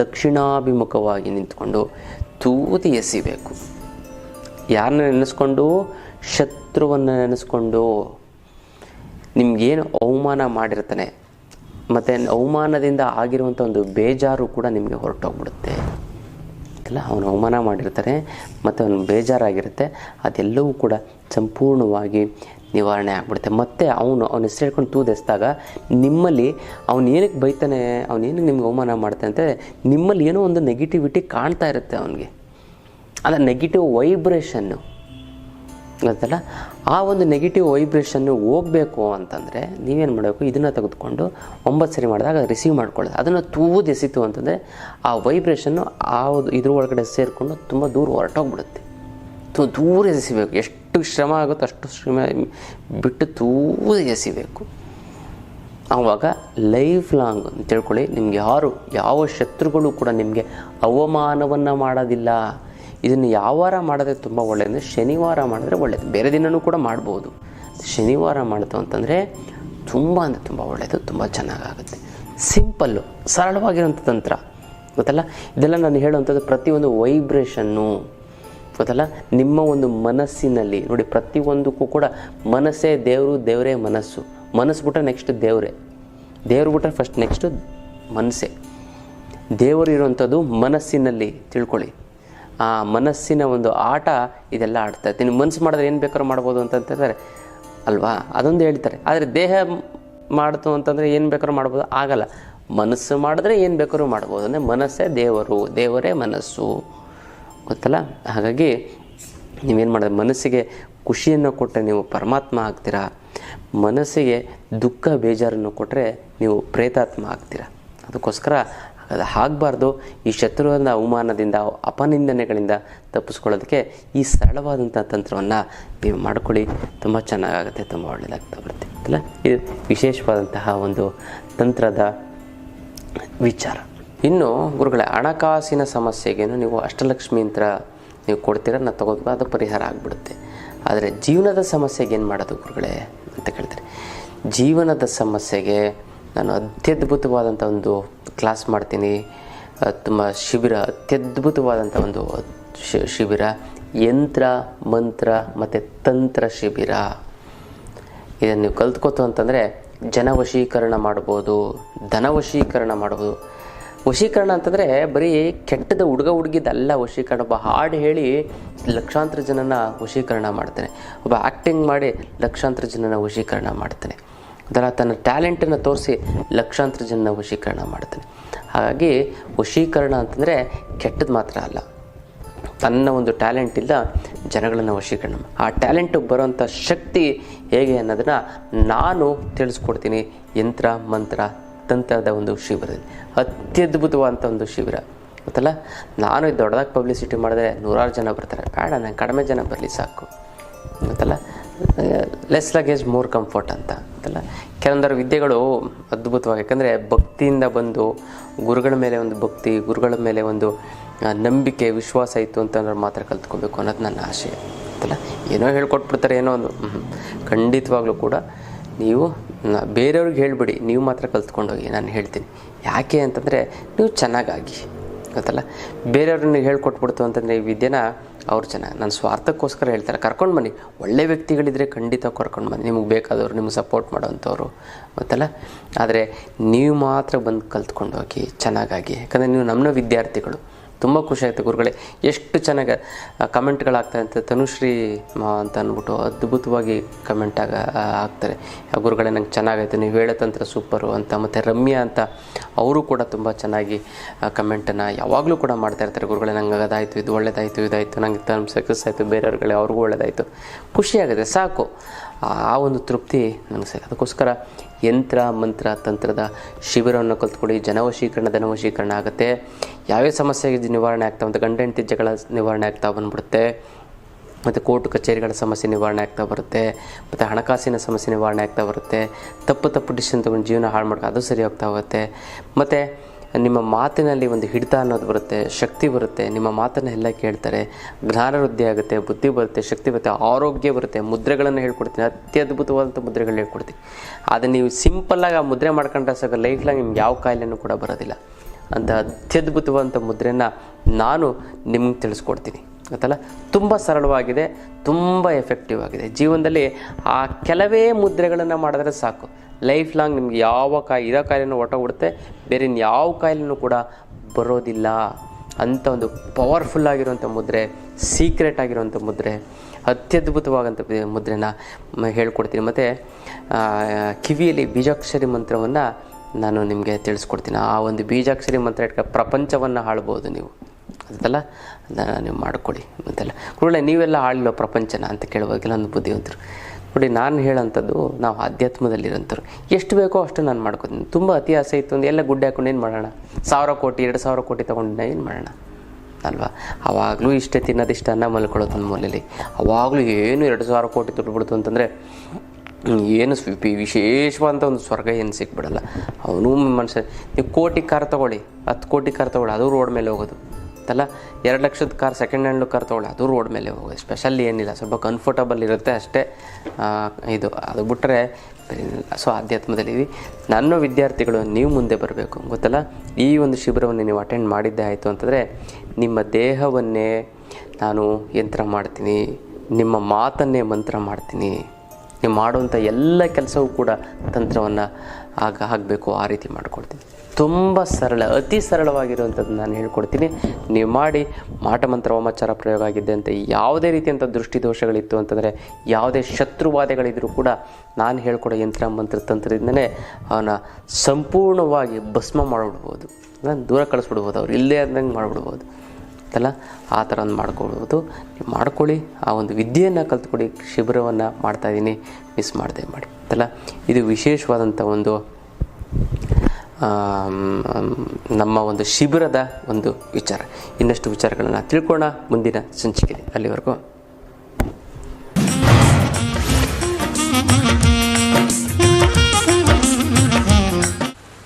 ದಕ್ಷಿಣಾಭಿಮುಖವಾಗಿ ನಿಂತ್ಕೊಂಡು ತೂತಿ ಎಸಿಬೇಕು. ಯಾರನ್ನ ನೆನೆಸ್ಕೊಂಡು, ಶತ್ರುವನ್ನು ನೆನೆಸ್ಕೊಂಡು. ನಿಮಗೇನು ಅವಮಾನ ಮಾಡಿರ್ತಾನೆ ಮತ್ತು ಅವಮಾನದಿಂದ ಆಗಿರುವಂಥ ಒಂದು ಬೇಜಾರು ಕೂಡ ನಿಮಗೆ ಹೊರಟೋಗ್ಬಿಡುತ್ತೆ ಅಲ್ಲ. ಅವನು ಅವಮಾನ ಮಾಡಿರ್ತಾನೆ ಮತ್ತು ಅವನು ಬೇಜಾರಾಗಿರುತ್ತೆ, ಅದೆಲ್ಲವೂ ಕೂಡ ಸಂಪೂರ್ಣವಾಗಿ ನಿವಾರಣೆ ಆಗಿಬಿಡುತ್ತೆ. ಮತ್ತು ಅವನ ಹೆಸರು ಹೇಳ್ಕೊಂಡು ತೂದೆಸ್ದಾಗ ನಿಮ್ಮಲ್ಲಿ ಅವನು ಏನಕ್ಕೆ ಬೈತಾನೆ, ಅವನೇನಕ್ಕೆ ನಿಮ್ಗೆ ಅವಮಾನ ಮಾಡ್ತಾನೆ ಅಂತ ನಿಮ್ಮಲ್ಲಿ ಏನೋ ಒಂದು ನೆಗೆಟಿವಿಟಿ ಕಾಣ್ತಾ ಇರುತ್ತೆ ಅವನಿಗೆ. ಅಲ್ಲ, ನೆಗೆಟಿವ್ ವೈಬ್ರೇಷನ್ನು ಗೊತ್ತಲ್ಲ. ಆ ಒಂದು ನೆಗೆಟಿವ್ ವೈಬ್ರೇಷನ್ನು ಹೋಗಬೇಕು ಅಂತಂದರೆ ನೀವೇನು ಮಾಡಬೇಕು, ಇದನ್ನು ತೆಗೆದುಕೊಂಡು 9 ಸರಿ ಮಾಡಿದಾಗ ರಿಸೀವ್ ಮಾಡ್ಕೊಳ್ಳೋದು. ಅದನ್ನು ತೂದೆಸಿತು ಅಂತಂದರೆ ಆ ವೈಬ್ರೇಷನ್ನು ಇದ್ರ ಒಳಗಡೆ ಸೇರಿಕೊಂಡು ತುಂಬ ದೂರ ಹೊರಟೋಗ್ಬಿಡುತ್ತೆ. ದೂರ ಎಸಿಬೇಕು. ಎಷ್ಟು ಶ್ರಮ ಆಗುತ್ತೋ ಅಷ್ಟು ಶ್ರಮ ಬಿಟ್ಟು ತೂದ ಎಸಿಬೇಕು. ಆವಾಗ ಲೈಫ್ ಲಾಂಗ್ ಅಂತ ತಿಳ್ಕೊಳ್ಳಿ, ನಿಮ್ಗೆ ಯಾವ ಶತ್ರುಗಳು ಕೂಡ ನಿಮಗೆ ಅವಮಾನವನ್ನು ಮಾಡೋದಿಲ್ಲ. ಇದನ್ನು ಯಾವ ವಾರ ಮಾಡಿದ್ರೆ ತುಂಬ ಒಳ್ಳೆಯದು, ಶನಿವಾರ ಮಾಡಿದ್ರೆ ಒಳ್ಳೆಯದು. ಬೇರೆ ದಿನವೂ ಕೂಡ ಮಾಡ್ಬೋದು. ಶನಿವಾರ ಮಾಡ್ತು ಅಂತಂದರೆ ತುಂಬ ಅಂದರೆ ತುಂಬ ಒಳ್ಳೆಯದು, ತುಂಬ ಚೆನ್ನಾಗಾಗುತ್ತೆ. ಸಿಂಪಲ್ಲು, ಸರಳವಾಗಿರೋಂಥ ತಂತ್ರ ಗೊತ್ತಲ್ಲ. ಇದೆಲ್ಲ ನಾನು ಹೇಳುವಂಥದ್ದು ಪ್ರತಿಯೊಂದು ವೈಬ್ರೇಷನ್ನು ಗೊತ್ತಲ್ಲ. ನಿಮ್ಮ ಒಂದು ಮನಸ್ಸಿನಲ್ಲಿ ನೋಡಿ, ಪ್ರತಿಯೊಂದಕ್ಕೂ ಕೂಡ ಮನಸ್ಸೇ ದೇವರು, ದೇವರೇ ಮನಸ್ಸು. ಮನಸ್ಸು ಬಿಟ್ಟರೆ ನೆಕ್ಸ್ಟ್ ದೇವರೇ, ದೇವ್ರು ಬಿಟ್ಟರೆ ಫಸ್ಟ್ ನೆಕ್ಸ್ಟು ಮನಸ್ಸೇ. ದೇವರು ಇರುವಂಥದ್ದು ಮನಸ್ಸಿನಲ್ಲಿ, ತಿಳ್ಕೊಳ್ಳಿ. ಆ ಮನಸ್ಸಿನ ಒಂದು ಆಟ ಇದೆಲ್ಲ ಆಡ್ತಾ ಇರ್ತೀನಿ. ನೀವು ಮನಸ್ಸು ಮಾಡಿದ್ರೆ ಏನು ಬೇಕಾದ್ರೂ ಮಾಡ್ಬೋದು ಅಂತಂತಾರೆ ಅಲ್ವಾ, ಅದೊಂದು ಹೇಳ್ತಾರೆ. ಆದರೆ ದೇಹ ಮಾಡ್ತು ಅಂತಂದರೆ ಏನು ಬೇಕಾದ್ರೂ ಮಾಡ್ಬೋದು, ಆಗಲ್ಲ. ಮನಸ್ಸು ಮಾಡಿದ್ರೆ ಏನು ಬೇಕಾದ್ರೂ ಮಾಡ್ಬೋದು. ಅಂದರೆ ಮನಸ್ಸೇ ದೇವರು, ದೇವರೇ ಮನಸ್ಸು ಗೊತ್ತಲ್ಲ. ಹಾಗಾಗಿ ನೀವೇನು ಮಾಡೋದು, ಮನಸ್ಸಿಗೆ ಖುಷಿಯನ್ನು ಕೊಟ್ಟರೆ ನೀವು ಪರಮಾತ್ಮ ಆಗ್ತೀರಾ, ಮನಸ್ಸಿಗೆ ದುಃಖ ಬೇಜಾರನ್ನು ಕೊಟ್ಟರೆ ನೀವು ಪ್ರೇತಾತ್ಮ ಆಗ್ತೀರಾ. ಅದಕ್ಕೋಸ್ಕರ ಅದು ಆಗಬಾರ್ದು. ಈ ಶತ್ರುವಿನ ಅವಮಾನದಿಂದ, ಅಪನಿಂದನೆಗಳಿಂದ ತಪ್ಪಿಸ್ಕೊಳ್ಳೋದಕ್ಕೆ ಈ ಸರಳವಾದಂಥ ತಂತ್ರವನ್ನು ನೀವು ಮಾಡ್ಕೊಳ್ಳಿ. ತುಂಬ ಚೆನ್ನಾಗಾಗುತ್ತೆ, ತುಂಬ ಒಳ್ಳೆಯದಾಗ್ತಾ ಬರುತ್ತೆ ಅಲ್ಲ. ಇದು ವಿಶೇಷವಾದಂತಹ ಒಂದು ತಂತ್ರದ ವಿಚಾರ. ಇನ್ನು ಗುರುಗಳೇ, ಹಣಕಾಸಿನ ಸಮಸ್ಯೆಗೇನು ನೀವು ಅಷ್ಟಲಕ್ಷ್ಮಿ ಯಂತ್ರ ನೀವು ಕೊಡ್ತೀರ, ನಾನು ತಗೋಬೇಕು, ಅದು ಪರಿಹಾರ ಆಗಿಬಿಡುತ್ತೆ. ಆದರೆ ಜೀವನದ ಸಮಸ್ಯೆಗೆ ಏನು ಮಾಡೋದು ಗುರುಗಳೇ ಅಂತ ಕೇಳ್ತಾರೆ. ಜೀವನದ ಸಮಸ್ಯೆಗೆ ನಾನು ಅತ್ಯದ್ಭುತವಾದಂಥ ಒಂದು ಕ್ಲಾಸ್ ಮಾಡ್ತೀನಿ, ತುಂಬ ಶಿಬಿರ, ಅತ್ಯದ್ಭುತವಾದಂಥ ಒಂದು ಶಿಬಿರ, ಯಂತ್ರ ಮಂತ್ರ ಮತ್ತು ತಂತ್ರ ಶಿಬಿರ. ಇದನ್ನು ನೀವು ಕಲ್ತ್ಕೋತು ಅಂತಂದರೆ ಜನವಶೀಕರಣ ಮಾಡ್ಬೋದು, ಧನವಶೀಕರಣ ಮಾಡ್ಬೋದು. ವಶೀಕರಣ ಅಂತಂದರೆ ಬರೀ ಕೆಟ್ಟದ ಹುಡುಗ ಹುಡುಗಿದಲ್ಲ ವಶೀಕರಣ. ಒಬ್ಬ ಹಾಡು ಹೇಳಿ ಲಕ್ಷಾಂತರ ಜನನ ವಶೀಕರಣ ಮಾಡ್ತಾನೆ, ಒಬ್ಬ ಆ್ಯಕ್ಟಿಂಗ್ ಮಾಡಿ ಲಕ್ಷಾಂತರ ಜನನ ವಶೀಕರಣ ಮಾಡ್ತಾನೆ, ಅದರ ತನ್ನ ಟ್ಯಾಲೆಂಟನ್ನು ತೋರಿಸಿ ಲಕ್ಷಾಂತರ ಜನನ ವಶೀಕರಣ ಮಾಡ್ತಾನೆ. ಹಾಗಾಗಿ ವಶೀಕರಣ ಅಂತಂದರೆ ಕೆಟ್ಟದ್ದು ಮಾತ್ರ ಅಲ್ಲ, ತನ್ನ ಒಂದು ಟ್ಯಾಲೆಂಟಿಂದ ಜನಗಳನ್ನು ವಶೀಕರಣ, ಆ ಟ್ಯಾಲೆಂಟಿಗೆ ಬರೋವಂಥ ಶಕ್ತಿ ಹೇಗೆ ಅನ್ನೋದನ್ನು ನಾನು ತಿಳಿಸ್ಕೊಡ್ತೀನಿ ಯಂತ್ರ ಮಂತ್ರ ತಂತ್ರದ ಒಂದು ಶಿಬಿರದಲ್ಲಿ. ಅತ್ಯದ್ಭುತವಾದಂಥ ಒಂದು ಶಿಬಿರ ಗೊತ್ತಲ್ಲ. ನಾನು ದೊಡ್ಡದಾಗಿ ಪಬ್ಲಿಸಿಟಿ ಮಾಡಿದ್ರೆ 100 ಜನ ಬರ್ತಾರೆ, ಬೇಡ, ನಾನು ಕಡಿಮೆ ಜನ ಬರಲಿ ಸಾಕು ಗೊತ್ತಲ್ಲ. ಲೆಸ್ ಲಗೇಜ್ ಮೋರ್ ಕಂಫರ್ಟ್ ಅಂತ ಗೊತ್ತಲ್ಲ. ಕೆಲವೊಂದರ ವಿದ್ಯೆಗಳು ಅದ್ಭುತವಾಗಿ, ಯಾಕಂದರೆ ಭಕ್ತಿಯಿಂದ ಬಂದು ಗುರುಗಳ ಮೇಲೆ ಒಂದು ಭಕ್ತಿ, ಗುರುಗಳ ಮೇಲೆ ಒಂದು ನಂಬಿಕೆ, ವಿಶ್ವಾಸ ಇತ್ತು ಅಂತಂದ್ರೆ ಮಾತ್ರ ಕಲ್ತ್ಕೋಬೇಕು ಅನ್ನೋದು ನನ್ನ ಆಶೆ ಗೊತ್ತಲ್ಲ. ಏನೋ ಹೇಳ್ಕೊಟ್ಬಿಡ್ತಾರೆ, ಏನೋ ಒಂದು ಖಂಡಿತವಾಗ್ಲೂ ಕೂಡ ನೀವು ಬೇರೆಯವ್ರಿಗೆ ಹೇಳಿಬಿಡಿ, ನೀವು ಮಾತ್ರ ಕಲ್ತ್ಕೊಂಡೋಗಿ. ನಾನು ಹೇಳ್ತೀನಿ ಯಾಕೆ ಅಂತಂದರೆ ನೀವು ಚೆನ್ನಾಗಾಗಿ ಗೊತ್ತಲ್ಲ. ಬೇರೆಯವ್ರನ್ನ ಹೇಳ್ಕೊಟ್ಬಿಡ್ತು ಅಂತಂದರೆ ಈ ವಿದ್ಯೆನ ಅವ್ರು ಚೆನ್ನಾಗಿ, ನನ್ನ ಸ್ವಾರ್ಥಕ್ಕೋಸ್ಕರ ಹೇಳ್ತಾರೆ, ಕರ್ಕೊಂಡು ಬನ್ನಿ, ಒಳ್ಳೆ ವ್ಯಕ್ತಿಗಳಿದ್ದರೆ ಖಂಡಿತ ಕರ್ಕೊಂಡು ಬನ್ನಿ, ನಿಮಗೆ ಬೇಕಾದವರು, ನಿಮಗೆ ಸಪೋರ್ಟ್ ಮಾಡೋವಂಥವ್ರು ಗೊತ್ತಲ್ಲ. ಆದರೆ ನೀವು ಮಾತ್ರ ಬಂದು ಕಲ್ತ್ಕೊಂಡೋಗಿ ಚೆನ್ನಾಗಾಗಿ, ಯಾಕಂದರೆ ನೀವು ನಮ್ಮ ವಿದ್ಯಾರ್ಥಿಗಳು. ತುಂಬ ಖುಷಿ ಆಯಿತು ಗುರುಗಳೇ, ಎಷ್ಟು ಚೆನ್ನಾಗಿ ಕಮೆಂಟ್ಗಳಾಗ್ತಾರೆ ಅಂತ. ತನುಶ್ರೀ ಅಂತ ಅಂದ್ಬಿಟ್ಟು ಅದ್ಭುತವಾಗಿ ಕಮೆಂಟ್ ಆಗ್ತಾರೆ, ಗುರುಗಳೇ ನಂಗೆ ಚೆನ್ನಾಗಾಯಿತು, ನೀವು ಹೇಳೋ ತಂತ್ರ ಸೂಪರು ಅಂತ. ಮತ್ತು ರಮ್ಯಾ ಅಂತ ಅವರು ಕೂಡ ತುಂಬ ಚೆನ್ನಾಗಿ ಕಮೆಂಟನ್ನು ಯಾವಾಗಲೂ ಕೂಡ ಮಾಡ್ತಾಯಿರ್ತಾರೆ. ಗುರುಗಳೇ ನಂಗೆ ಅದಾಯಿತು, ಇದು ಒಳ್ಳೇದಾಯಿತು, ಇದಾಯಿತು, ನಂಗೆ ತಮ್ಮ ಸಕ್ಸಸ್ ಆಯಿತು, ಬೇರೆಯವ್ರುಗಳೇ ಅವ್ರಿಗೂ ಒಳ್ಳೇದಾಯಿತು, ಖುಷಿಯಾಗುತ್ತೆ, ಸಾಕು. ಆ ಒಂದು ತೃಪ್ತಿ ನನಗೆ ಸಾಕು. ಅದಕ್ಕೋಸ್ಕರ ಯಂತ್ರ ಮಂತ್ರ ತಂತ್ರದ ಶಿಬಿರವನ್ನು ಕಲ್ತ್ಕೊಳ್ಳಿ. ಜನವಶೀಕರಣ ಧನವಶೀಕರಣ ಆಗುತ್ತೆ. ಯಾವ್ಯಾವ ಸಮಸ್ಯೆಗೆ ನಿವಾರಣೆ ಆಗ್ತಾವೆ ಅಂತ, ಗಂಡ ಹೆಂಡತಿ ಜಗಳ ನಿವಾರಣೆ ಆಗ್ತಾ ಬಂದ್ಬಿಡುತ್ತೆ, ಮತ್ತು ಕೋರ್ಟ್ ಕಚೇರಿಗಳ ಸಮಸ್ಯೆ ನಿವಾರಣೆ ಆಗ್ತಾ ಬರುತ್ತೆ, ಮತ್ತು ಹಣಕಾಸಿನ ಸಮಸ್ಯೆ ನಿವಾರಣೆ ಆಗ್ತಾ ಬರುತ್ತೆ. ತಪ್ಪು ಡಿಸಿಷನ್ ತೊಗೊಂಡು ಜೀವನ ಹಾಳು ಮಾಡ್ಕೊ ಅದು ಸರಿ ಹೋಗ್ತಾ ಹೋಗುತ್ತೆ. ಮತ್ತು ನಿಮ್ಮ ಮಾತಿನಲ್ಲಿ ಒಂದು ಹಿಡಿತ ಅನ್ನೋದು ಬರುತ್ತೆ, ಶಕ್ತಿ ಬರುತ್ತೆ, ನಿಮ್ಮ ಮಾತನ್ನು ಎಲ್ಲ ಕೇಳ್ತಾರೆ, ಜ್ಞಾನ ವೃದ್ಧಿ ಆಗುತ್ತೆ, ಬುದ್ಧಿ ಬರುತ್ತೆ, ಶಕ್ತಿ ಬರುತ್ತೆ, ಆರೋಗ್ಯ ಬರುತ್ತೆ. ಮುದ್ರೆಗಳನ್ನು ಹೇಳ್ಕೊಡ್ತೀನಿ, ಅತ್ಯದ್ಭುತವಾದಂಥ ಮುದ್ರೆಗಳನ್ನ ಹೇಳ್ಕೊಡ್ತೀನಿ. ಆದರೆ ನೀವು ಸಿಂಪಲ್ಲಾಗಿ ಆ ಮುದ್ರೆ ಮಾಡ್ಕೊಂಡ್ರೆ ಸಾಕು, ಲೈಫ್ ಲಾಂಗ್ ನಿಮ್ಗೆ ಯಾವ ಕಾಯಿಲೆನೂ ಕೂಡ ಬರೋದಿಲ್ಲ. ಅಂತ ಅತ್ಯದ್ಭುತವಾದಂಥ ಮುದ್ರೆಯನ್ನು ನಾನು ನಿಮ್ಗೆ ತಿಳಿಸ್ಕೊಡ್ತೀನಿ ಗೊತ್ತಲ್ಲ. ತುಂಬ ಸರಳವಾಗಿದೆ, ತುಂಬ ಎಫೆಕ್ಟಿವ್ ಆಗಿದೆ. ಜೀವನದಲ್ಲಿ ಆ ಕೆಲವೇ ಮುದ್ರೆಗಳನ್ನು ಮಾಡಿದ್ರೆ ಸಾಕು, ಲೈಫ್ ಲಾಂಗ್ ನಿಮ್ಗೆ ಯಾವ ಇರೋ ಕಾಯಿಲೆನೂ ಹೊರಟೋಗ್ಬಿಡುತ್ತೆ, ಬೇರೆ ಯಾವ ಕಾಯಿಲೆನೂ ಕೂಡ ಬರೋದಿಲ್ಲ. ಅಂಥ ಒಂದು ಪವರ್ಫುಲ್ ಆಗಿರುವಂಥ ಮುದ್ರೆ, ಸೀಕ್ರೆಟ್ ಆಗಿರುವಂಥ ಮುದ್ರೆ, ಅತ್ಯದ್ಭುತವಾದಂಥ ಮುದ್ರೆನ ಹೇಳ್ಕೊಡ್ತೀನಿ. ಮತ್ತು ಕಿವಿಯಲ್ಲಿ ಬೀಜಾಕ್ಷರಿ ಮಂತ್ರವನ್ನು ನಾನು ನಿಮಗೆ ತಿಳಿಸ್ಕೊಡ್ತೀನಿ. ಆ ಒಂದು ಬೀಜಾಕ್ಷರಿ ಮಂತ್ರ ಇಟ್ಕೊಂಡು ಪ್ರಪಂಚವನ್ನು ಆಳ್ಬೋದು ನೀವು ಅದಲ್ಲ, ಅದನ್ನು ನೀವು ಮಾಡ್ಕೊಳ್ಳಿ ಅಂತೆಲ್ಲ. ಒಳ್ಳೆ ನೀವೆಲ್ಲ ಆಳಿಲ್ಲ ಪ್ರಪಂಚನ ಅಂತ ಕೇಳುವಾಗೆಲ್ಲ ಒಂದು ಬುದ್ಧಿವಂತರು ನೋಡಿ. ನಾನು ಹೇಳೋಂಥದ್ದು ನಾವು ಅಧ್ಯಾತ್ಮದಲ್ಲಿರೋಂಥವ್ರು, ಎಷ್ಟು ಬೇಕೋ ಅಷ್ಟು ನಾನು ಮಾಡ್ಕೊತೀನಿ. ತುಂಬ ಅತಿ ಆಸೆ ಇತ್ತು ಒಂದು ಎಲ್ಲ ಗುಡ್ಡೆ ಹಾಕೊಂಡು ಏನು ಮಾಡೋಣ, 1000 ಕೋಟಿ 2000 ಕೋಟಿ ತೊಗೊಂಡು ಏನು ಮಾಡೋಣ ಅಲ್ವಾ. ಆವಾಗಲೂ ಇಷ್ಟೇ ತಿನ್ನೋದಿಷ್ಟ ಅನ್ನ ಮಲ್ಕೊಳ್ಳೋದು ಒಂದು ಮೂಲೆಯಲ್ಲಿ. ಆವಾಗಲೂ ಏನು 2000 ಕೋಟಿ ದುಡ್ಡುಬಿಡ್ತು ಅಂತಂದರೆ ಏನು ವಿಶೇಷವಾದಂಥ ಒಂದು ಸ್ವರ್ಗ ಏನು ಸಿಕ್ಬಿಡಲ್ಲ. ಅವನು ಮನುಷ್ಯ, ನೀವು ಕೋಟಿ ಕಾರ್ ತೊಗೊಳ್ಳಿ, 10 ಕೋಟಿ ಕಾರ್ ತೊಗೊಳ್ಳಿ, ಅದು ರೋಡ್ ಮೇಲೆ ಹೋಗೋದು ಅಲ್ಲ 2 ಲಕ್ಷದ ಕಾರ್ ಸೆಕೆಂಡ್ ಹ್ಯಾಂಡ್ ಕಾರ್ ತೊಗೊಳ್ಳಿ, ಅದು ರೋಡ್ ಮೇಲೆ ಹೋಗೋದು, ಸ್ಪೆಷಲಿ ಏನಿಲ್ಲ, ಸ್ವಲ್ಪ ಕಂಫರ್ಟಬಲ್ ಇರುತ್ತೆ ಅಷ್ಟೇ. ಅದು ಬಿಟ್ಟರೆ ಸೊ ಆಧ್ಯಾತ್ಮದಲ್ಲಿ ನನ್ನ ವಿದ್ಯಾರ್ಥಿಗಳು ನೀವು ಮುಂದೆ ಬರಬೇಕು, ಗೊತ್ತಲ್ಲ. ಈ ಒಂದು ಶಿಬಿರವನ್ನು ನೀವು ಅಟೆಂಡ್ ಮಾಡಿದ್ದೇ ಆಯಿತು ಅಂತಂದರೆ ನಿಮ್ಮ ದೇಹವನ್ನೇ ನಾನು ಯಂತ್ರ ಮಾಡ್ತೀನಿ, ನಿಮ್ಮ ಮಾತನ್ನೇ ಮಂತ್ರ ಮಾಡ್ತೀನಿ, ನೀವು ಮಾಡುವಂಥ ಎಲ್ಲ ಕೆಲಸವೂ ಕೂಡ ತಂತ್ರವನ್ನು ಆಗಬೇಕು, ಆ ರೀತಿ ಮಾಡಿಕೊಡ್ತೀನಿ. ತುಂಬ ಸರಳ, ಅತಿ ಸರಳವಾಗಿರುವಂಥದ್ದು ನಾನು ಹೇಳ್ಕೊಡ್ತೀನಿ. ನೀವು ಮಾಡಿ. ಮಾಟಮಂತ್ರ ವಾಮಾಚಾರ ಪ್ರಯೋಗ ಆಗಿದ್ದೆ ಅಂತ ಯಾವುದೇ ರೀತಿಯಂಥ ದೃಷ್ಟಿದೋಷಗಳಿತ್ತು ಅಂತಂದರೆ, ಯಾವುದೇ ಶತ್ರುವಾದಗಳಿದ್ರೂ ಕೂಡ ನಾನು ಹೇಳ್ಕೊಡೋ ಯಂತ್ರ ಮಂತ್ರ ತಂತ್ರದಿಂದನೇ ಅವನ ಸಂಪೂರ್ಣವಾಗಿ ಭಸ್ಮ ಮಾಡಿಬಿಡ್ಬೋದು, ದೂರ ಕಳಿಸ್ಬಿಡ್ಬೋದು, ಅವ್ರು ಇಲ್ಲೇ ಆದಂಗೆ ಮಾಡಿಬಿಡ್ಬೋದು ಅಲ್ಲ. ಆ ಥರ ಒಂದು ಮಾಡ್ಕೊಳ್ಬೋದು. ನೀವು ಮಾಡ್ಕೊಳ್ಳಿ, ಆ ಒಂದು ವಿದ್ಯೆಯನ್ನು ಕಲ್ತ್ಕೊಳ್ಳಿ. ಶಿಬಿರವನ್ನು ಮಾಡ್ತಾಯಿದ್ದೀನಿ, ಮಿಸ್ ಮಾಡದೆ ಮಾಡಿ ಅಲ್ಲ. ಇದು ವಿಶೇಷವಾದಂಥ ಒಂದು ನಮ್ಮ ಒಂದು ಶಿಬಿರದ ಒಂದು ವಿಚಾರ. ಇನ್ನಷ್ಟು ವಿಚಾರಗಳನ್ನು ತಿಳ್ಕೊಳ್ಳೋಣ ಮುಂದಿನ ಸಂಚಿಕೆಯಲ್ಲಿ. ಅಲ್ಲಿವರೆಗೂ